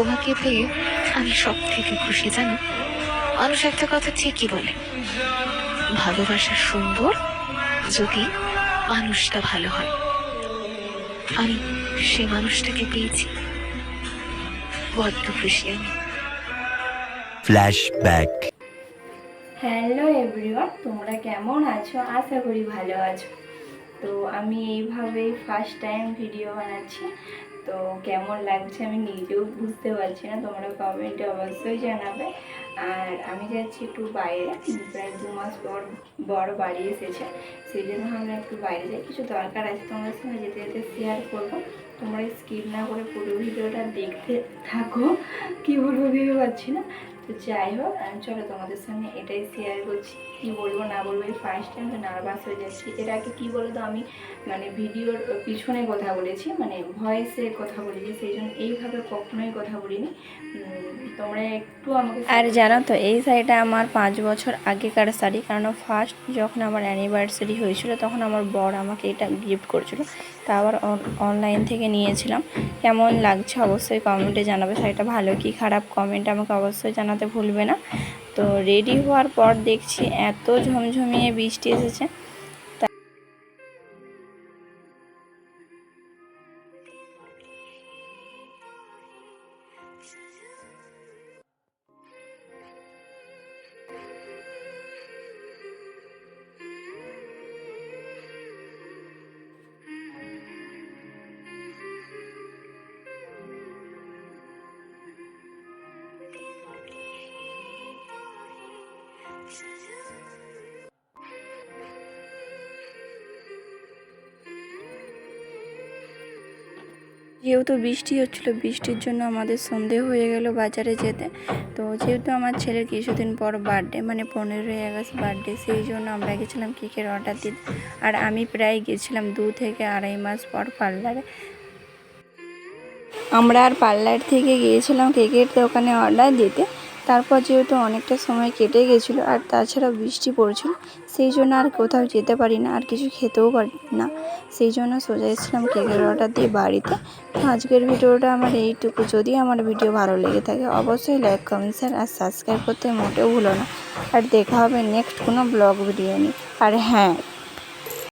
তোমাকে পেয়ে আমি সব থেকে খুশি, জানো। মানুষ একটা কথা ঠিকই বলে, ভালোবাসা সুন্দর যদি মানুষটা ভালো হয়। আমি সে মানুষটাকে পেয়েছি, বড্ড খুশি আমি। ফ্ল্যাশব্যাক। হ্যালো এভরিওয়ান, তোমরা কেমন আছো? আশা করি ভালো আছো। তো আমি এইভাবেই ফার্স্ট টাইম ভিডিও বানাচ্ছি, তো কেমন লাগছে আমি নিজেও বুঝতে পারছি না। তোমরা কমেন্টে অবশ্যই জানাবে। আর আমি যাচ্ছি একটু বাইরে, প্রায় 2 মাস পর বড় বাড়ি এসেছে, সেই জন্য আমরা একটু বাইরে যাই, কিছু দরকার আছে, তোমাদের সঙ্গে যেতে যেতে শেয়ার করবো। তোমরা স্কিপ না করে পুরো ভিডিওটা দেখতে থাকো। কী বলবো ভেবে পাচ্ছি না। তো যাই হোক, চলো তোমাদের সঙ্গে এটাই শেয়ার করছি। কী বলবো না বলবো, এই ফার্স্ট টাইম তো নার্ভাস হয়ে যাচ্ছি। এর আগে কী বলো তো, আমি মানে ভিডিওর পিছনে কথা বলেছি, মানে ভয়েসে কথা বলেছি, সেই জন্য এইভাবে কখনোই কথা বলিনি। তোমরা একটু আমাকে। আর জানো তো, এই শাড়িটা আমার 5 বছর আগেকার শাড়ি, কারণ ফার্স্ট যখন আমার অ্যানিভার্সারি হয়েছিল তখন আমার বর আমাকে এটা গিফট করেছিল, তা আবার অনলাইন থেকে নিয়েছিলাম। কেমন লাগছে অবশ্যই কমেন্টে জানাবে। শাড়িটা ভালো কি খারাপ কমেন্ট আমাকে অবশ্যই জানাতে ভুলবে না। তো রেডি হওয়ার পর দেখছি এত ঝমঝমিয়ে বৃষ্টি এসেছে। যেহেতু বৃষ্টি হচ্ছিল, বৃষ্টির জন্য আমাদের সন্ধে হয়ে গেল বাজারে যেতে। তো যেহেতু আমার ছেলের কিছুদিন পর বার্থডে, মানে 15ই আগস্ট বার্থডে, সেই জন্য আমরা গেছিলাম কেকের অর্ডার দিতে। আর আমি প্রায় গেছিলাম 2 থেকে আড়াই মাস পর পার্লারে। আমরা আর পার্লার থেকে গিয়েছিলাম কেকের দোকানে অর্ডার দিতে। তারপর যেহেতু অনেকটা সময় কেটে গেছিলো, আর তাছাড়া বৃষ্টি পড়ছিল, সেই জন্য আর কোথাও যেতে পারি না, আর কিছু খেতেও পারি না। সেই জন্য সোজা এসেছিলাম কেকের অর্ডার দিয়ে বাড়িতে। তো আজকের ভিডিওটা আমার এইটুকু। যদি আমার ভিডিও ভালো লেগে থাকে অবশ্যই লাইক, কমেন্ট, শেয়ার আর সাবস্ক্রাইব করতে মোটেও ভুলো না। আর দেখা হবে নেক্সট কোনো ব্লগ ভিডিও নিয়ে। আর হ্যাঁ,